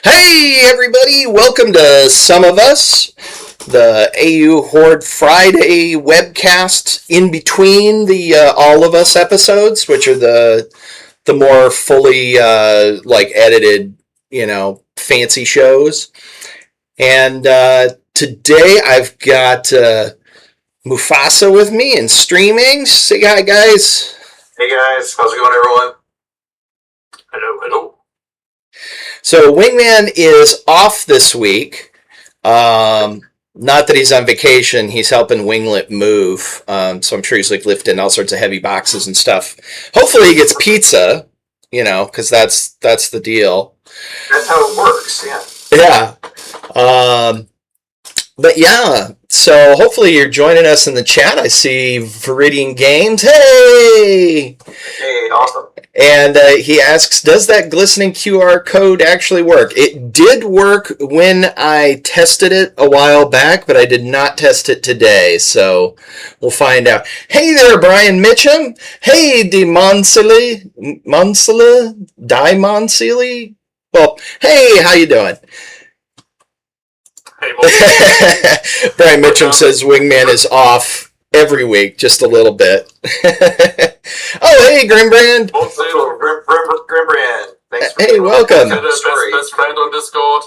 Hey everybody, welcome to Some of Us, the AU Horde Friday webcast in between the All of Us episodes, which are the more fully edited, fancy shows. And today I've got Mufasa with me and streaming. Say hi, guys. Hey guys, how's it going, everyone? Hello. So Wingman is off this week. Not that he's on vacation. He's helping Winglet move. So I'm sure he's like lifting all sorts of heavy boxes and stuff. Hopefully he gets pizza, because that's the deal. That's how it works, yeah. Yeah. But yeah, so hopefully you're joining us in the chat. I see Viridian Games. Hey! Hey, awesome. And he asks, does that glistening QR code actually work? It did work when I tested it a while back, but I did not test it today, so we'll find out. Hey there, Brian Mitchum. Hey, Dimonsili. Well, hey, how you doing? Hey, Brian Mitchum says Wingman is off every week, just a little bit. Oh, hey, Grimbrand. Grimbrand. Thanks for hey, welcome. Best friend on Discord.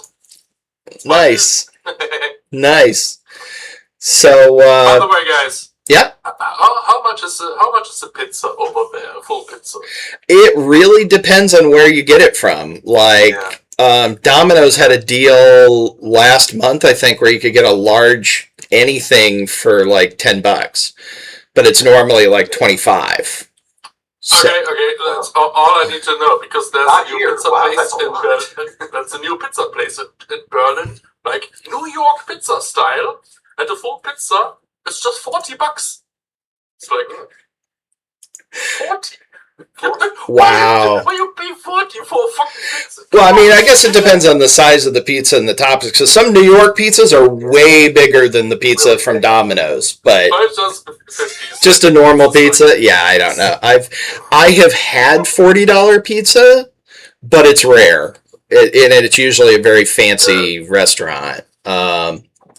Nice. Nice. So, by the way, guys. Yeah. How much is a pizza over there? A full pizza. It really depends on where you get it from. Domino's had a deal last month, I think, where you could get a large anything for like $10, but it's normally like $25. So, okay, that's all I need to know, because there's a new pizza place in Berlin. That's a new pizza place in Berlin, like New York pizza style, and the full pizza is just $40. It's like 40. Wow. Why you pay 40 for a fucking pizza? Well, I mean, I guess it depends on the size of the pizza and the toppings, because some New York pizzas are way bigger than the pizza from Domino's, but just a normal pizza, yeah, I don't know. I have had $40 pizza, but it's rare, and it's usually a very fancy restaurant.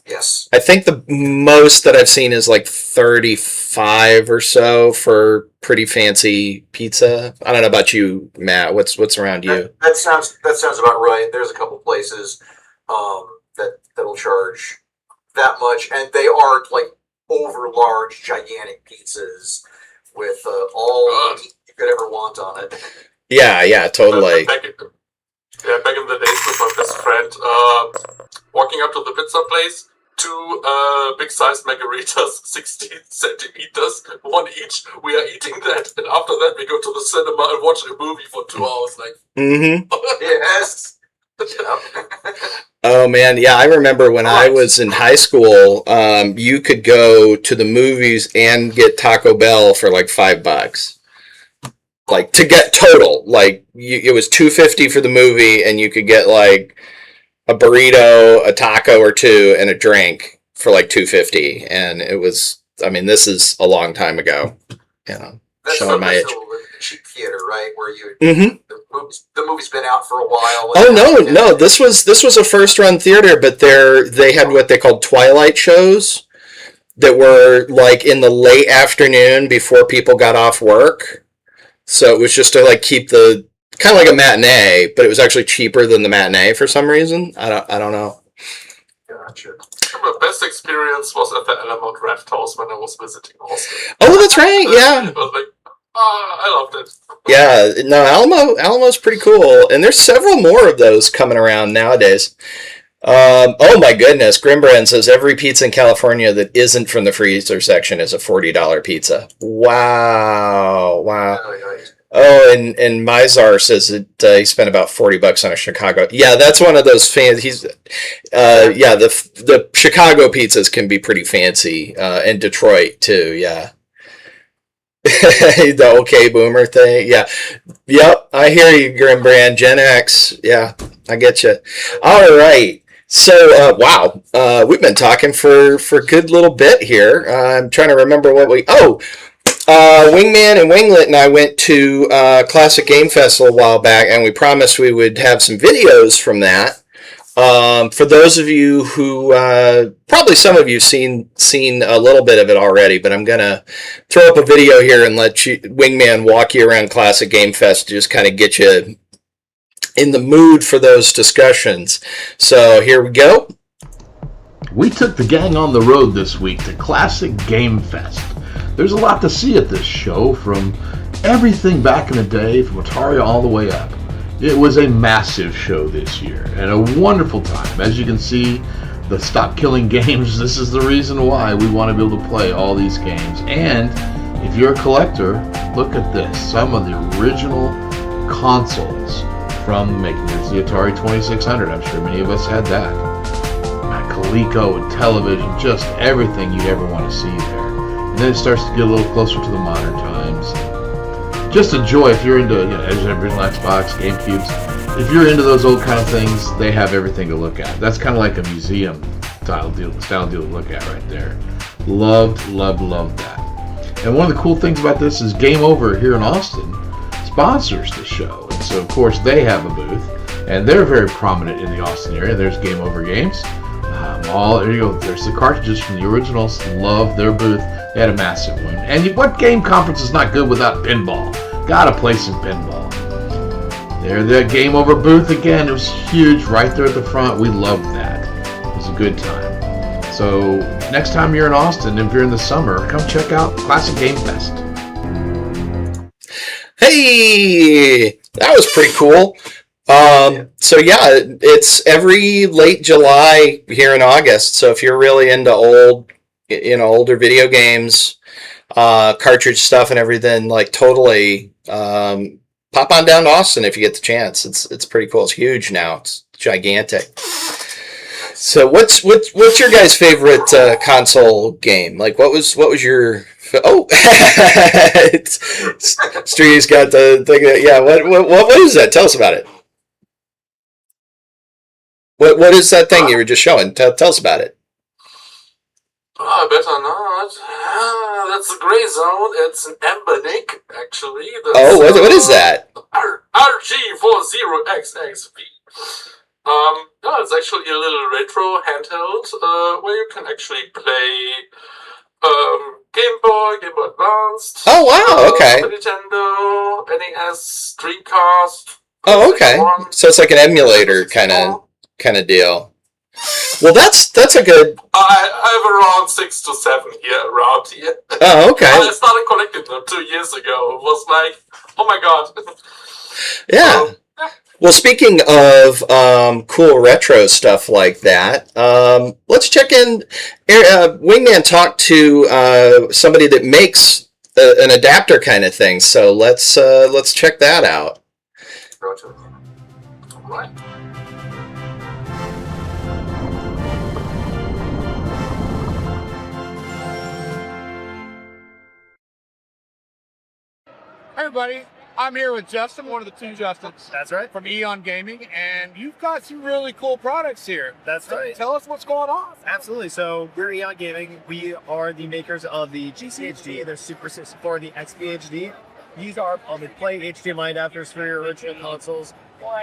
Yes. I think the most that I've seen is like 35 or so for pretty fancy pizza. I don't know about you, Matt. What's around you? That sounds about right. There's a couple places that'll charge that much, and they aren't like over large, gigantic pizzas with all the meat you could ever want on it. Yeah, totally. Back in the days with my best friend, walking up to the pizza place. 2 big-sized margaritas, 16 centimeters, one each. We are eating that, and after that, we go to the cinema and watch a movie for 2 hours. Yes. Oh man, yeah, I remember when I was in high school, you could go to the movies and get Taco Bell for like $5. Like to get total, like it was $2.50 for the movie, and you could get like a burrito, a taco or two, and a drink for like $2.50, and it was. I mean, this is a long time ago. That's showing my age. Cheap theater, right? Where you the movie's been out for a while. Oh no! This was a first run theater, but they had what they called twilight shows that were like in the late afternoon before people got off work. So it was just to like keep the. Kind of like a matinee, but it was actually cheaper than the matinee for some reason. I don't know. Gotcha. My best experience was at the Alamo Draft House when I was visiting Austin. Oh, that's right. Yeah. I was like, I loved it. Yeah. No, Alamo's pretty cool, and there's several more of those coming around nowadays. Oh my goodness, Grimbrand says every pizza in California that isn't from the freezer section is a $40 pizza. Wow. Oh, and Mizar says that he spent about $40 on a Chicago. Yeah, that's one of those fans. The Chicago pizzas can be pretty fancy, and Detroit too. Yeah, the OK Boomer thing. Yeah, yep. I hear you, Grimbrand. Gen X. Yeah, I get you. All right. So, wow, we've been talking for a good little bit here. I'm trying to remember what Wingman and Winglet and I went to Classic Game Festival a while back, and we promised we would have some videos from that. For those of you who probably some of you seen a little bit of it already, but I'm gonna throw up a video here and let Wingman walk you around Classic Game Fest to just kind of get you in the mood for those discussions. So here we go. We took the gang on the road this week to Classic Game Fest. There's a lot to see at this show, from everything back in the day, from Atari all the way up. It was a massive show this year, and a wonderful time. As you can see, the Stop Killing Games, this is the reason why we want to be able to play all these games. And if you're a collector, look at this. Some of the original consoles from making this, the Atari 2600. I'm sure many of us had that. Coleco and television, just everything you'd ever want to see there. And then it starts to get a little closer to the modern times. Just a joy if you're into, original Xbox, GameCubes. If you're into those old kind of things, they have everything to look at. That's kind of like a museum style deal to look at right there. Loved that. And one of the cool things about this is Game Over here in Austin sponsors the show. And so, of course, they have a booth, and they're very prominent in the Austin area. There's Game Over Games. There you go. There's the cartridges from the originals. Love their booth. They had a massive one. And what game conference is not good without pinball? Gotta play some pinball. There, the Game Over booth again. It was huge, right there at the front. We loved that. It was a good time. So next time you're in Austin, if you're in the summer, come check out Classic Game Fest. Hey, that was pretty cool. So yeah, it's every late July here in August. So if you're really into older video games, cartridge stuff and everything, like totally, pop on down to Austin if you get the chance. It's pretty cool. It's huge now. It's gigantic. So what's your guys' favorite console game? Like what was your Stree's got the thing. Yeah, what is that? Tell us about it. What is that thing you were just showing? Tell us about it. Oh, I better not. That's the Gray Zone. It's an Embernick, actually. What is that? RG40XXV. No, it's actually a little retro handheld where you can actually play Game Boy, Game Boy Advanced. Oh wow! Okay. Super Nintendo, NES, Dreamcast. Oh okay. So it's like an emulator kind of deal. Well, that's a good. I have around 6 to 7 around here. Oh okay. I started collecting them 2 years ago. It was like, oh my god. Yeah. Well, speaking of cool retro stuff like that, let's check in. Wingman talked to somebody that makes an adapter kind of thing, so let's check that out. Roger. All right. Hey everybody, I'm here with Justin, one of the two Justins. That's right. From Eon Gaming, and you've got some really cool products here. That's right. Tell us what's going on. Absolutely. So we're Eon Gaming. We are the makers of the GCHD, the Super 64, the XBHD. These are the play HDMI adapters for your original consoles.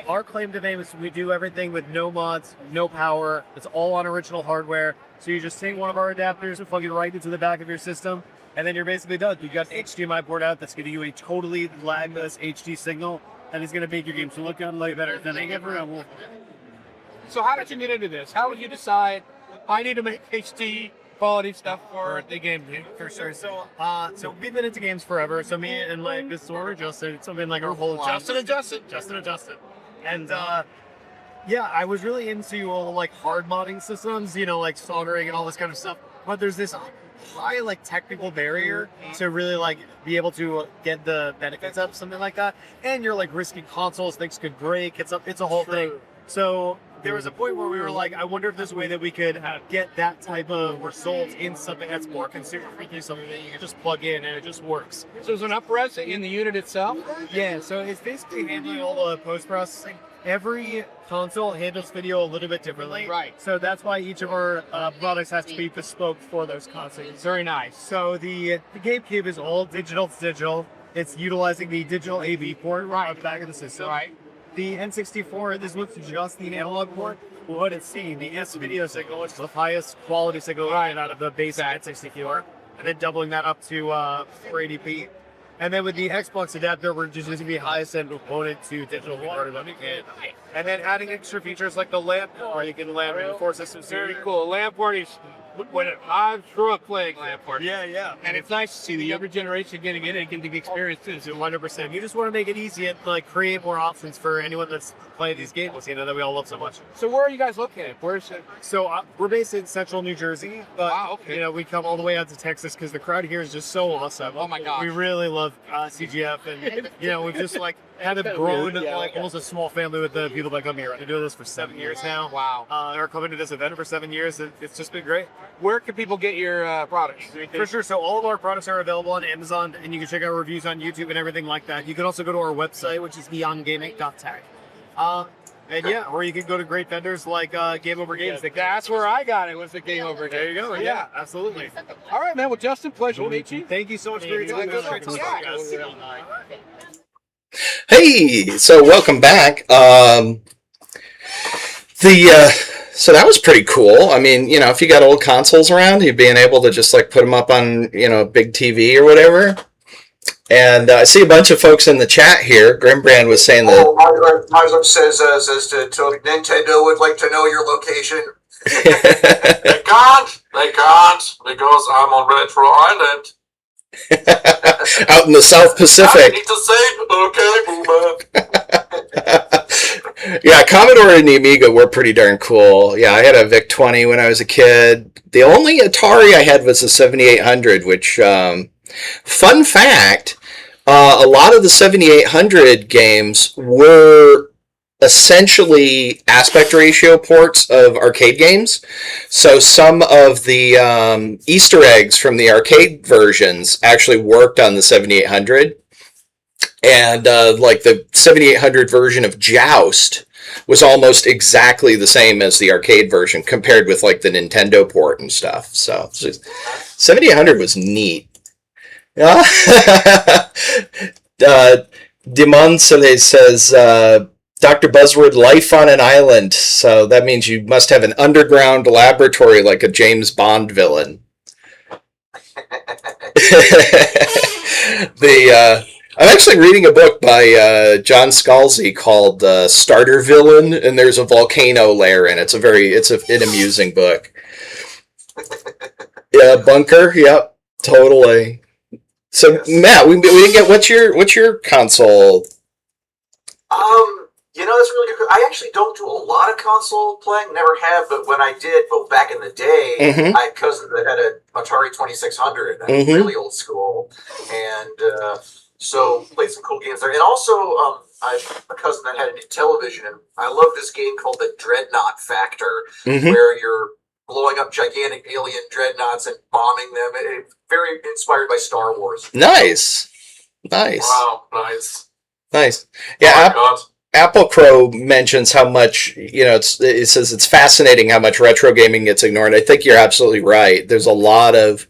Our claim to fame is we do everything with no mods, no power. It's all on original hardware. So you just take one of our adapters and plug it right into the back of your system, and then you're basically done. You've got an HDMI port out that's giving you a totally lagless HD signal that is going to make your games look and play better than they ever will. So how did you get into this? How did you decide, I need to make HD quality stuff for the game? For sure. So we've been into games forever. So me and like this sort of Justin, it's been like our whole life. Justin and Justin. And yeah, I was really into all like hard modding systems, like soldering and all this kind of stuff. But there's this high like technical barrier to really like be able to get the benefits of something like that. And you're like risking consoles, things could break. It's a whole thing. So there was a point where we were like, I wonder if there's a way that we could get that type of result in something that's more consumer friendly, something that you can just plug in and it just works. So there's an up-res in the unit itself? Yeah, so it's basically handling all the post-processing. Every console handles video a little bit differently. Right. So that's why each of our products has to be bespoke for those consoles. Very nice. So the GameCube is all digital to digital. It's utilizing the digital AV port on the back of the system. Right. The N64, this was just the analog port. what it's seen. The S video signal, which is the highest quality signal out of the base at 64, and then doubling that up to 480p. And then with the Xbox adapter, we're just using the highest end component to digital converter that we can. And then adding extra features like the lamp, where you can lamp in 4 systems. Very cool. LAN parties. When I grew up playing LAN parties. Yeah. And it's nice to see the younger generation getting in and getting the experience too. 100%. You just want to make it easy and like create more options for anyone that's playing these games, you know, that we all love so much. So where are you guys located? Where's it? So we're based in central New Jersey, but Wow, okay. you know, we come all the way out to Texas because the crowd here is just so awesome. Oh my gosh. We really love CGF, and you know, we've just like kind of grown like almost a small family with the people that come here. I've been doing this for 7 years now. Wow. Are coming to this event for 7 years, and it's just been great. Where can people get your products? For sure. So all of our products are available on Amazon, and you can check out reviews on YouTube and everything like that. You can also go to our website, which is eongaming.tech. And yeah, or you can go to great vendors like Game Over Games. That's where I got it. Was the Game Over? There you go. Yeah, absolutely. All right, man. Well, Justin, pleasure to meet you. Thank you so much for your time. Hey, so welcome back. So that was pretty cool. I mean, you know, if you got old consoles around, you being able to just like put them up on, you know, a big TV or whatever. And I see a bunch of folks in the chat here. Grimbrand was saying that. Marlon says to Nintendo would like to know your location. They can't, because I'm on Retro Island. Out in the South I Pacific. need to say, okay, boomer. Yeah, Commodore and the Amiga were pretty darn cool. Yeah, I had a VIC-20 when I was a kid. The only Atari I had was a 7800, which, fun fact, a lot of the 7800 games were essentially aspect ratio ports of arcade games. So some of the Easter eggs from the arcade versions actually worked on the 7800. And like the 7800 version of Joust was almost exactly the same as the arcade version compared with like the Nintendo port and stuff. So 7800 was neat. Dimon Soleil says, Dr. Buzzword, life on an island. So that means you must have an underground laboratory like a James Bond villain. I'm actually reading a book by John Scalzi called Starter Villain, and there's a volcano lair in it. It's an amusing book. Yeah, Bunker. Yep, totally. So Matt, we didn't get what's your console? You know, that's really good. I actually don't do a lot of console playing, never have, but when I did, well, back in the day, I had cousins that had an Atari 2600, really old school, and so played some cool games there. And also, I have a cousin that had a television, and I love this game called the Dreadnought Factor, where you're blowing up gigantic alien dreadnoughts and bombing them. Very inspired by Star Wars. Nice. Wow, nice. Yeah, Oh Apple Crow mentions how much, you know, it says it's fascinating how much retro gaming gets ignored. I think you're absolutely right. There's a lot of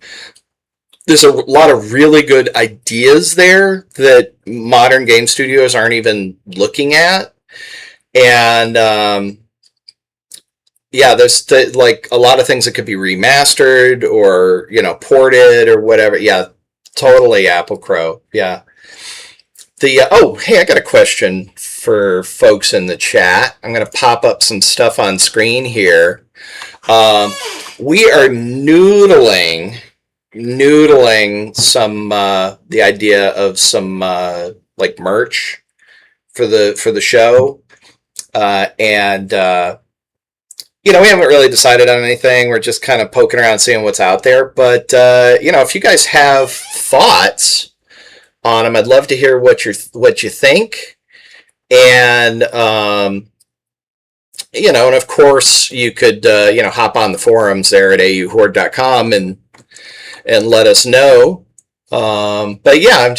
really good ideas there that modern game studios aren't even looking at. And yeah, there's like a lot of things that could be remastered or, you know, ported or whatever. Yeah, totally Apple Crow. Yeah. Oh, hey, I got a question for folks in the chat. I'm going to pop up some stuff on screen here. We are noodling some the idea of some like merch for the show, and you know, we haven't really decided on anything. We're just kind of poking around, seeing what's out there. But you know, if you guys have thoughts on them, I'd love to hear what you think. And you know, and of course, you could you know, hop on the forums there at auhorde.com and let us know. But yeah,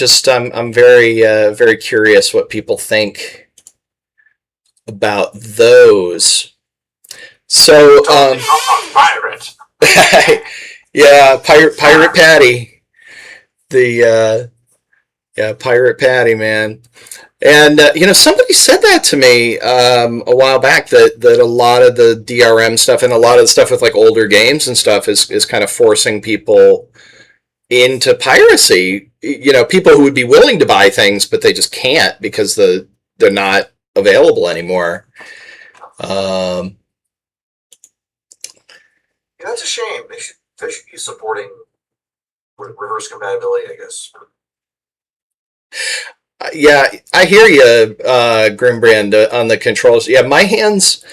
I'm very curious what people think about those. So pirate. Yeah, Pirate Patty. The yeah, Pirate Patty, man. And somebody said that to me a while back that a lot of the DRM stuff and a lot of the stuff with like older games and stuff is kind of forcing people into piracy. People who would be willing to buy things, but they just can't because they're not available anymore. That's a shame. They should be supporting reverse compatibility, I guess. Yeah, I hear you, Grimbrand, on the controls. Yeah, my hands,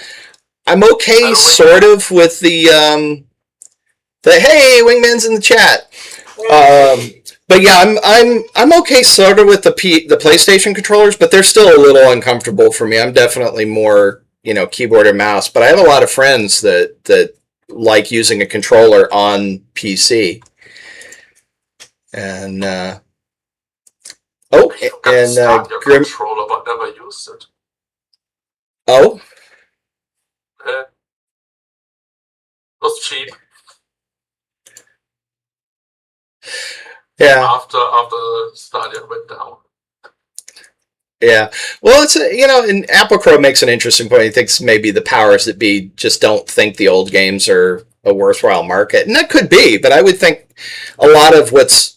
I'm okay, sort of, with the hey, Wingman's in the chat. But yeah, I'm okay, sort of, with the PlayStation controllers, but they're still a little uncomfortable for me. I'm definitely more, keyboard or mouse. But I have a lot of friends that like using a controller on PC, and. Controller, but never used it. Oh? It was cheap. Yeah. After Stadia went down. Yeah. Well, it's and Apple Crow makes an interesting point. He thinks maybe the powers that be just don't think the old games are a worthwhile market, and that could be. But I would think a lot of what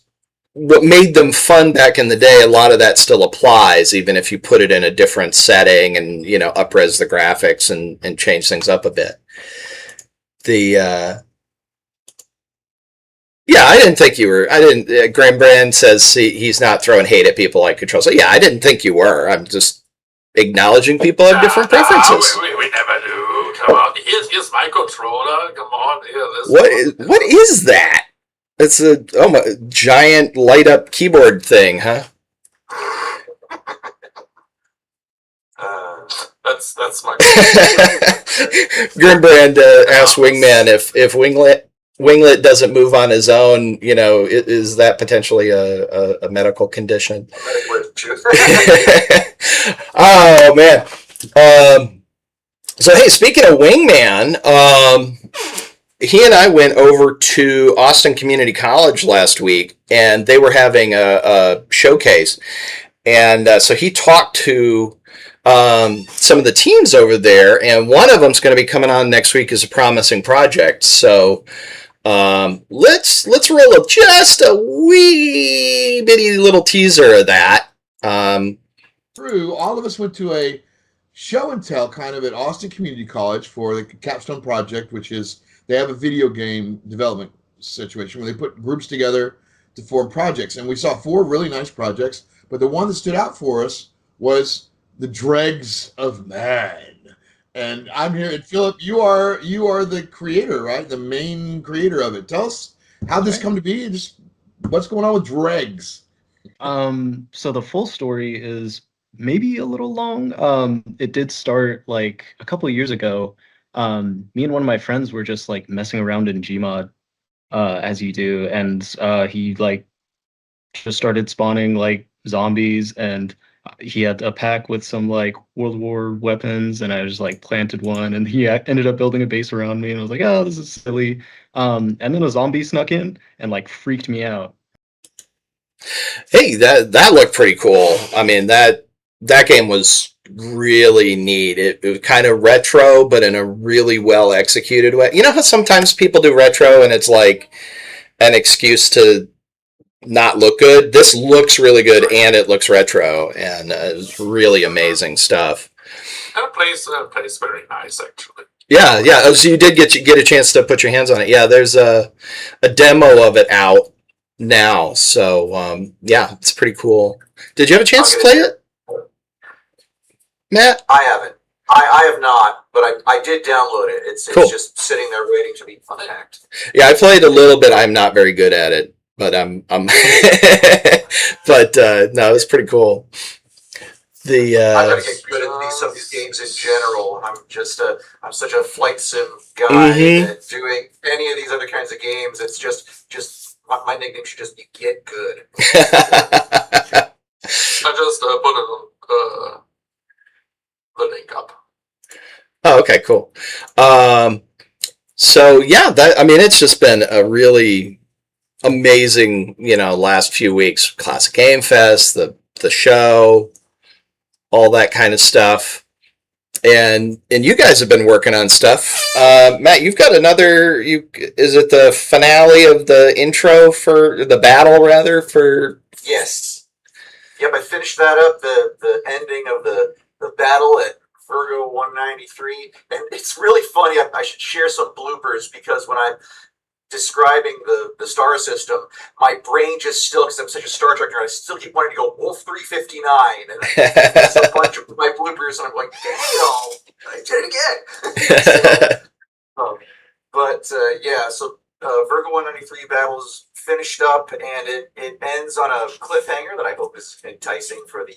made them fun back in the day, a lot of that still applies, even if you put it in a different setting and, up-res the graphics and change things up a bit. Yeah, I didn't think you were. Graham Brand says he's not throwing hate at people like control. So yeah, I didn't think you were. I'm just acknowledging people have different preferences. We never do. Come on, here's my controller. Come on, here. What is that? It's a giant light up keyboard thing, huh? That's my. Grimbrand asked Wingman if Winglet doesn't move on his own. Is that potentially a medical condition? Oh man. So hey, speaking of Wingman, he and I went over to Austin Community College last week, and they were having a showcase. And so he talked to some of the teams over there, and one of them's going to be coming on next week as a promising project. So let's roll just a wee bitty little teaser of that. All of us went to a show and tell kind of at Austin Community College for the Capstone Project, which is they have a video game development situation where they put groups together to form projects. And we saw 4 really nice projects, but the one that stood out for us was the Dregs of Man. And I'm here, and Philip, you are the creator, right? The main creator of it. Tell us how this come to be and just what's going on with Dregs. So the full story is maybe a little long. It did start like a couple of years ago. Me and one of my friends were just like messing around in Gmod, as you do, and he like just started spawning like zombies, and he had a pack with some like World War weapons, and I just like planted one, and he ended up building a base around me, and I was like, oh, this is silly. And then a zombie snuck in and like freaked me out. Hey, that looked pretty cool. I mean, that game was really neat. It was kind of retro, but in a really well executed way. You know how sometimes people do retro and it's like an excuse to not look good? This looks really good and it looks retro, and it's really amazing stuff. And it plays very nice, actually. Yeah. Oh, so you did get a chance to put your hands on it. Yeah, there's a demo of it out now. So yeah, it's pretty cool. Did you have a chance to play it, Matt? I haven't. I have not, but I did download it. It's cool. It's just sitting there waiting to be unpacked. Yeah, I played a little bit. I'm not very good at it, but I'm but no, it's pretty cool. I gotta get good at some of these games in general. I'm such a flight sim guy that doing any of these other kinds of games, it's just my nickname should just be Get Good. I just put the link up. Oh, okay, cool. So yeah, it's just been a really amazing, last few weeks. Classic Game Fest, the show, all that kind of stuff. And you guys have been working on stuff. Matt, you've got another. Is it the finale of the intro for the battle, rather for? Yes. Yep, I finished that up. The ending of the battle at Virgo 193, and it's really funny. I should share some bloopers because when I'm describing the star system, my brain just still, because I'm such a Star Trek nerd, I still keep wanting to go Wolf 359, and it's a bunch of my bloopers, and I'm like, damn, I did it again. So Virgo 193 battles finished up, and it ends on a cliffhanger that I hope is enticing for the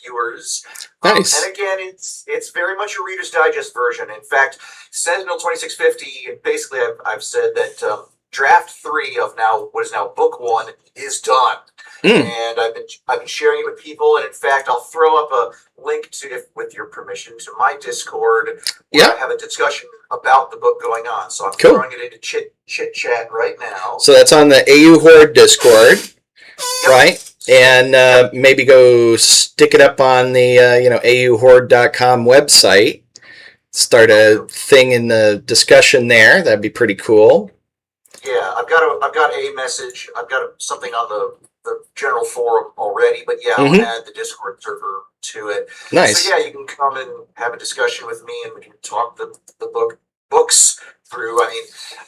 viewers. Nice. And again, it's very much a Reader's Digest version. In fact, Sentinel 2650, basically I've said that draft 3 of what is now book 1 is done. And I've been sharing it with people, and in fact, I'll throw up a link to, with your permission, to my Discord where I have a discussion about the book going on. So I'm throwing it into chit chat right now. So that's on the AU Horde Discord, right? And maybe go stick it up on the auhorde.com website. Start a thing in the discussion there. That'd be pretty cool. Yeah, I've got a message. I've got something on the general forum already, but I'll add the Discord server to it. Nice. So you can come and have a discussion with me, and we can talk the books through. I mean,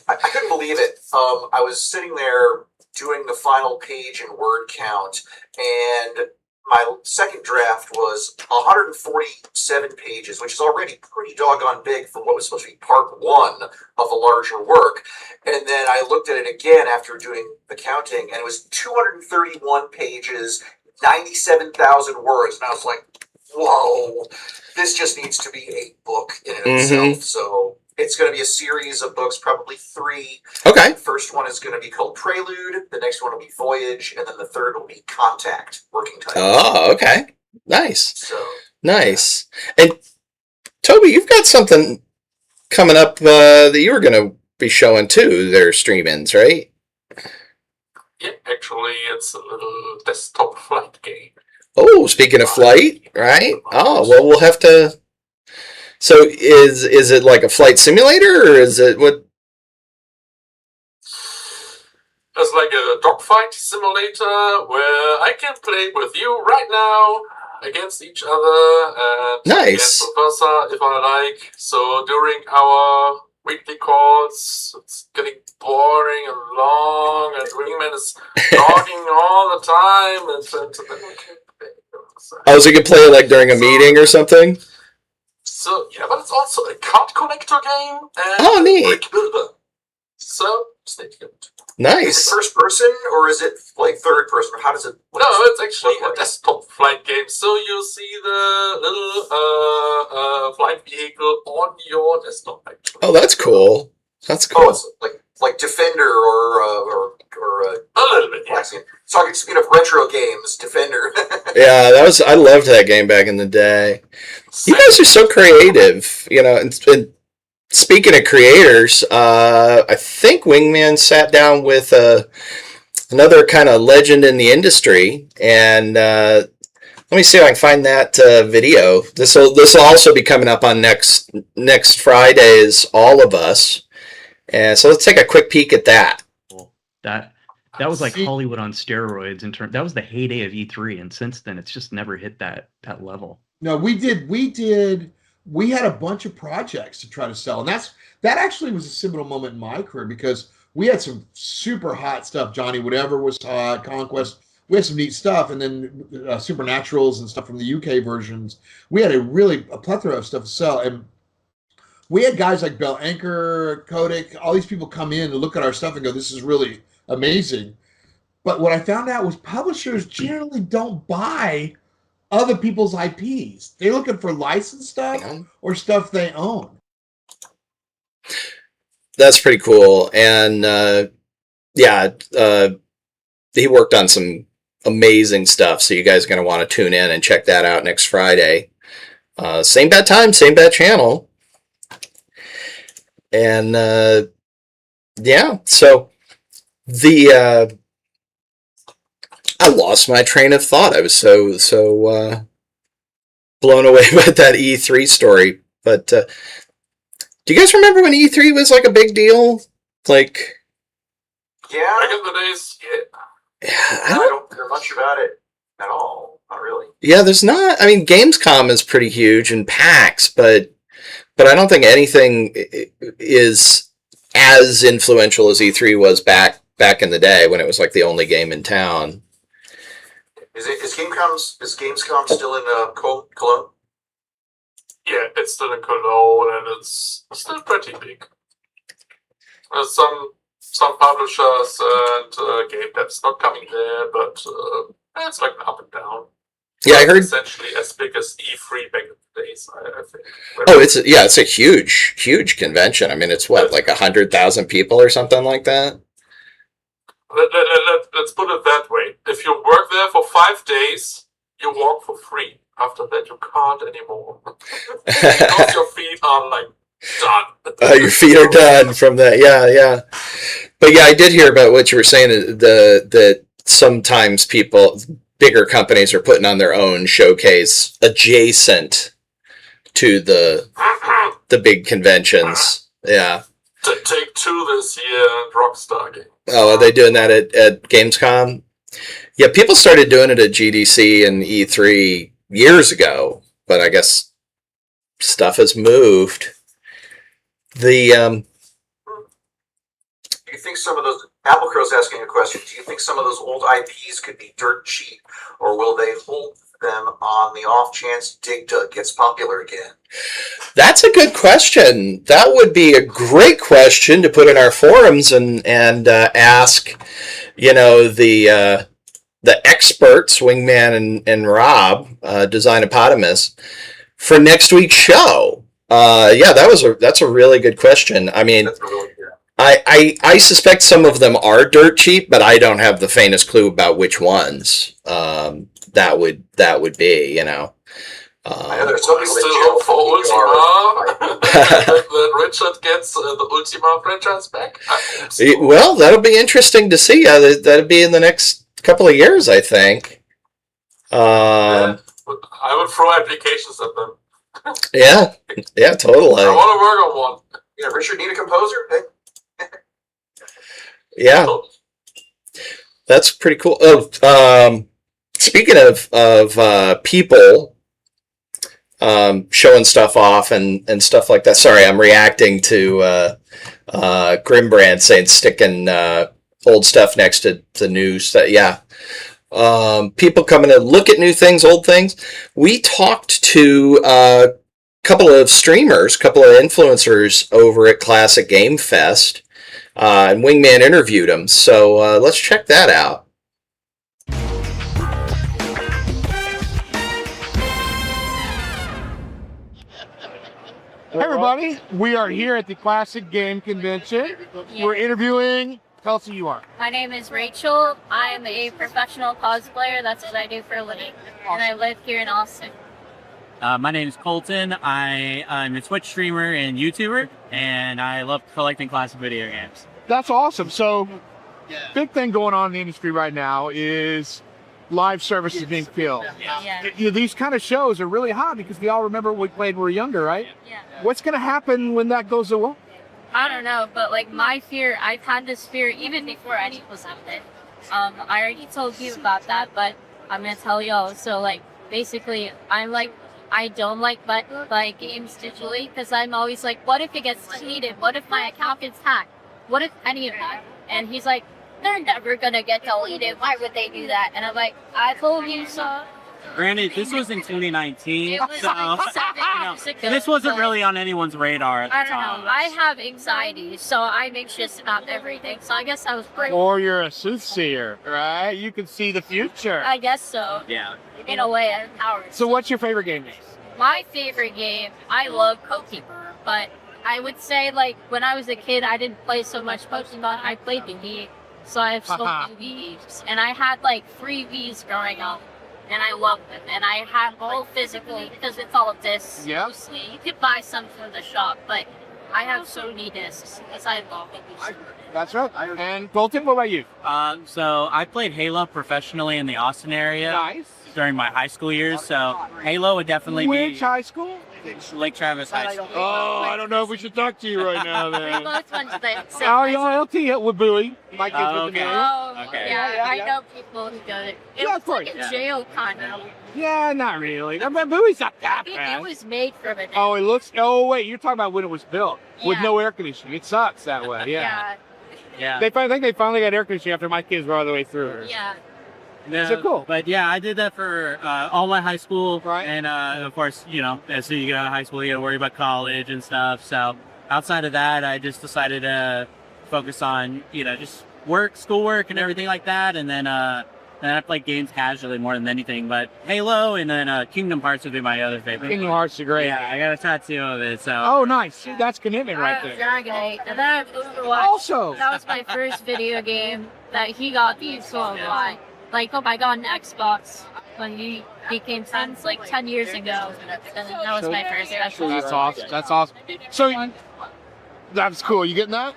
I couldn't believe it. I was sitting there doing the final page and word count, and my second draft was 147 pages, which is already pretty doggone big for what was supposed to be part 1 of a larger work. And then I looked at it again after doing the counting, and it was 231 pages, 97,000 words. And I was like, whoa, this just needs to be a book in and of itself. So it's going to be a series of books, probably 3. Okay. The first one is going to be called Prelude. The next one will be Voyage, and then the third will be Contact. Working title. Oh, okay. Nice. So nice. And Toby, you've got something coming up that you were going to be showing too. Their stream-ins, right? Yeah, actually, it's a little desktop flight game. Oh, speaking of flight, right? Oh, well, we'll have to. So is it like a flight simulator, or is it what? It's like a dogfight simulator where I can play with you right now against each other and Nice. vice versa if I like. So during our weekly calls, it's getting boring and long, and Wingman is talking all the time, and then we can play. Oh, so you can play like during a meeting or something? So but it's also a card collector game Oh, and neat. brick builder. So stay tuned. Nice. Is it first person or is it like third person? How does it? No, it's actually a desktop flight game. So you see the little flight vehicle on your desktop. Actually. Oh, that's cool. That's cool. Oh, it's like Defender or a little bit. Yeah. Talking speaking of retro games, Defender. Yeah, I loved that game back in the day. You guys are so creative, and speaking of creators, I think Wingman sat down with another kind of legend in the industry, and let me see if I can find that video. This will also be coming up on next Friday's All of Us, and so let's take a quick peek at that. That was like Hollywood on steroids. That was the heyday of E3, and since then it's just never hit that level. No, we had a bunch of projects to try to sell, and that actually was a seminal moment in my career because we had some super hot stuff. Johnny Whatever was hot, Conquest. We had some neat stuff, and then Supernaturals and stuff from the UK versions. We had a plethora of stuff to sell, and we had guys like Bell Anchor, Kodak, all these people come in and look at our stuff and go, "This is really amazing." But what I found out was publishers generally don't buy other people's IPs. They're looking for licensed stuff or stuff they own. That's pretty cool. And he worked on some amazing stuff. So you guys are going to want to tune in and check that out next Friday. Same bad time, same bad channel. And so I lost my train of thought. I was so blown away by that E3 story. But do you guys remember when E3 was like a big deal? Like, Yeah, Back in the days, yeah. I I don't. don't hear much about it at all. Not really. Yeah, there's not. I mean, Gamescom is pretty huge and PAX, but I don't think anything is as influential as E3 was back in the day when it was like the only game in town. Is Gamescom still in Cologne? Yeah, it's still in Cologne, and it's still pretty big. Some publishers and game devs not coming there, but it's like up and down. Yeah, I It's heard. essentially as big as E3 back in the days, I think. Oh, it's a huge convention. I mean, it's what, like 100,000 people or something like that. Let's put it that way. If you work there for 5 days, you walk for free. After that, you can't anymore. Because your feet are like done. Your feet are done from that. Yeah. But yeah, I did hear about what you were saying. That sometimes bigger companies are putting on their own showcase adjacent to the big conventions. Yeah. Take 2 this year and Rockstar game. Oh, are they doing that at Gamescom? Yeah, people started doing it at GDC and E3 years ago, but I guess stuff has moved. Do you think some of those Apple Crow's asking a question? Do you think some of those old IPs could be dirt cheap, or will they hold them on the off chance Dig Dug gets popular again? That's a good question. That would be a great question to put in our forums and ask, the experts, Wingman and Rob, Design Eponymous, for next week's show. Yeah, that's a really good question. I mean, That's really good. I suspect some of them are dirt cheap, but I don't have the faintest clue about which ones that would be. I know there's some I people still that hope for Ultima. that Richard gets the Ultima franchise back. I hope so. Well, that'll be interesting to see. That'll be in the next couple of years, I think. I would throw applications at them. Yeah, totally. I want to work on one. Yeah, Richard, need a composer? Hey. Yeah, that's pretty cool. Oh, speaking of people showing stuff off and stuff like that. Sorry, I'm reacting to Grimbrand saying sticking old stuff next to the new stuff. Yeah. People coming to look at new things, old things. We talked to a couple of streamers, couple of influencers over at Classic Game Fest, and Wingman interviewed them. So let's check that out. Hey everybody, we are here at the Classic Game Convention. We're interviewing, tell us who you are. My name is Rachel. I am a professional cosplayer. That's what I do for a living. And I live here in Austin. My name is Colton. I'm a Twitch streamer and YouTuber, and I love collecting classic video games. That's awesome. So, big thing going on in the industry right now is live services being killed. Yeah. These kind of shows are really hot because we all remember what we played when we were younger, right? Yeah. What's going to happen when that goes away? I don't know, but like my fear, I've had this fear even before any was happening. I already told you about that, but I'm gonna tell y'all. So like basically, I don't like buy games digitally because I'm always like, what if it gets deleted? What if my account gets hacked? What if any of that? And he's like, they're never gonna get deleted. Why would they do that? And I'm like, I told you so. Granted, this was in 2019, It was so like 7 years ago. this wasn't but really on anyone's radar at the I don't time. know. I have anxiety, so I'm anxious about everything. So I guess I was pretty. Or you're a soothsayer, right? You can see the future. I guess so. Yeah. In a way, I'm empowered. So what's your favorite game? My favorite game, I love Pokemon, but I would say like when I was a kid, I didn't play so much Pokemon. I played the Wii, so I have so many Wii's, and I had like 3 Wii's growing up, and I loved them. And I had all physically because it's all discs mostly. You could buy some from the shop, but I have so many discs because I love it. That's right. And Colton, what about you? So I played Halo professionally in the Austin area. Nice. during my high school years. So Halo would definitely Which be high school? Lake Travis High School. Oh, I don't know if we should talk to you right now, We man. both went to the same Oh, high school. yeah, LT it with Bowie. My kids Oh, went to okay. Bowie. Oh, Okay. yeah, Yeah, I yeah. know people who go there. It Yeah, was of course. like a Yeah. jail kind of. Yeah, not really. I mean, Bowie's not that It bad. was made from it. Oh, it looks. Oh, wait, you're talking about when it was built with Yeah. no air conditioning. It sucks that way. Yeah. Yeah. I think they finally got air conditioning after my kids were all the way through. Yeah. No, So cool. But yeah, I did that for all my high school, Right. and of course, as soon as you get out of high school, you got to worry about college and stuff. So outside of that, I just decided to focus on just work, schoolwork, and everything like that. And then I play games casually more than anything. But Halo and then Kingdom Hearts would be my other favorite. Kingdom Hearts are great. Yeah, I got a tattoo of it. So Oh, nice. See, that's commitment right there. Dragon Age. And then I have Overwatch. Also, That was my first video game that he got me so why. Like, I got an Xbox when he became friends like 10 years ago. And that was my first so Xbox. that's awesome. That's awesome. So that's cool. You getting that?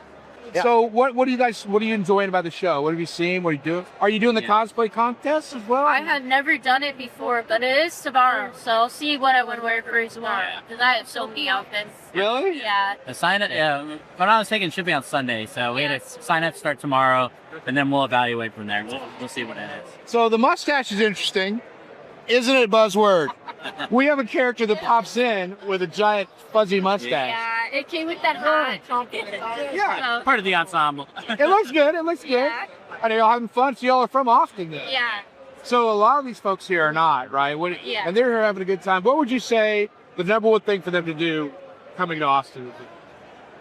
Yeah. So what are you enjoying about the show? What have you seen? What are you doing? Are you doing the cosplay contest as well? I had never done it before, but it is tomorrow, so I'll see what I would wear for tomorrow. Because I have so many outfits. Really? Yeah. the sign up. Yeah, when I was taking shipping on Sunday, so we had to sign up start tomorrow, and then we'll evaluate from there. We'll see what it is. So the mustache is interesting, isn't it, Buzzword? We have a character that pops in with a giant fuzzy mustache. Yeah, it came with that hat. Yeah. So, Part of the ensemble. It looks good. It looks good. yeah. And you're all having fun. So y'all are from Austin, then. Yeah. So a lot of these folks here are not, right? Yeah. And they're here having a good time. What would you say the number one thing for them to do coming to Austin would be?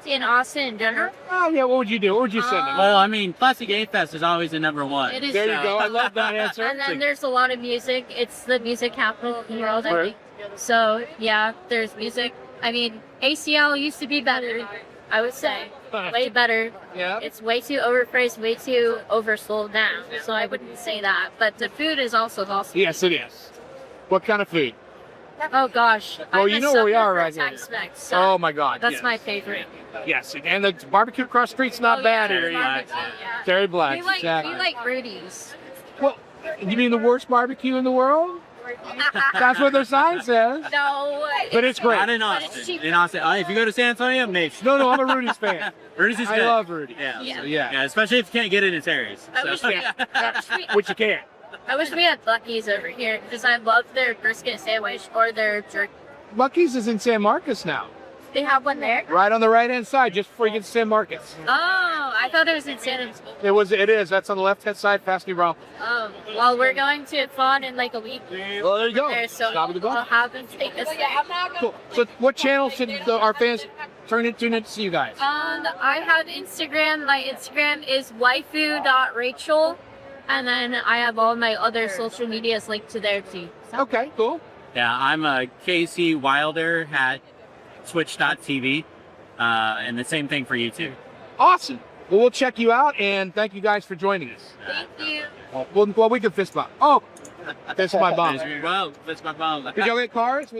See, in Austin in general, Oh yeah, what would you do? What would you send them? Well, I mean, Classic Game Fest is always the number one. it is. There you go. I love that answer. And then there's a lot of music. It's the music capital of the world, I Right. think. So, yeah, there's music. I mean, ACL used to be better, I would say. Way better. Yeah. It's way too overpriced, way too oversold now. So I wouldn't say that. But the food is also awesome. Yes, it is. What kind of food? Oh gosh. Oh, I'm you a know where we sucker are for right here. Tex-Mex, so Oh my God. that's yes. my favorite. Yes, and the barbecue across the street's not Oh, bad yeah, here. barbecue, either. yeah. Terry Black. We like Exactly. Rudy's. Well, you mean the worst barbecue in the world? That's what their sign says. No. But it's great. Not in But it's Austin. cheap. In Austin, if you go to San Antonio, maybe. No, I'm a Rudy's fan. Rudy's is I good. love Rudy. Yeah. Yeah. So, yeah. Yeah, especially if you can't get it in Terry's. I So. wish we, Which you can't. I wish we had Buc-ee's over here because I love their brisket sandwich or their jerk. Buc-ee's is in San Marcos now. They have one there. Right on the right-hand side, just before you get to San Marcos. Oh, I thought it was in San Antonio. It is. That's on the left-hand side, past New Braunfels. Oh, well, we're going to Fawn in like a week. Well, there you go. There, so Stop at the we'll golf. have them take us there. Cool. So what channel should our fans tune in to see you guys? I have Instagram. My Instagram is waifu.rachel. And then I have all my other social medias linked to there too. So, Okay, cool. Yeah, I'm a Casey Wilder at Twitch.tv, and the same thing for YouTube. Awesome. Well, we'll check you out, and thank you guys for joining us. thank you. Well, we can fist bump. Oh, fist my bum. Well, that's my phone. Did y'all get cars?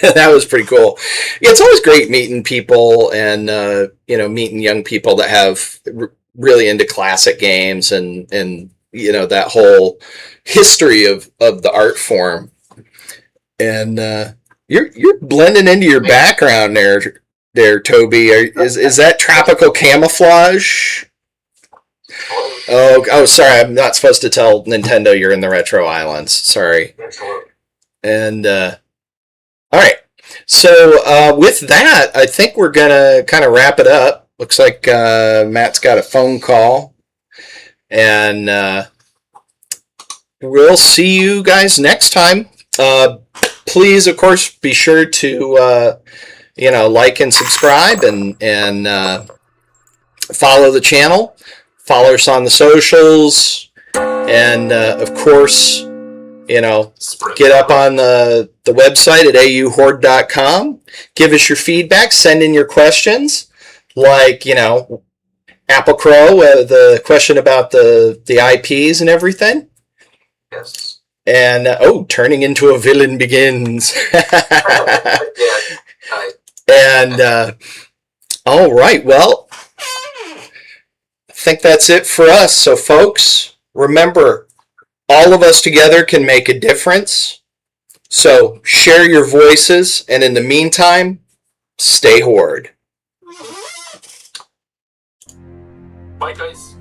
That was pretty cool. Yeah, it's always great meeting people and meeting young people that have really into classic games and that whole history of the art form. And you're blending into your background there, Toby. Is that tropical camouflage? Oh, sorry. I'm not supposed to tell Nintendo you're in the Retro Islands. Sorry. And all right. So with that, I think we're gonna kind of wrap it up. Looks like Matt's got a phone call, and we'll see you guys next time. Please, of course, be sure to like and subscribe and follow the channel. Follow us on the socials, and of course, get up on the website at auhorde.com. Give us your feedback. Send in your questions, like Apple Crow, the question about the IPs and everything. Yes. And turning into a villain begins. And all right, well, I think that's it for us. So, folks, remember, All of us together can make a difference. So share your voices, and in the meantime, stay Horde. Bye, guys.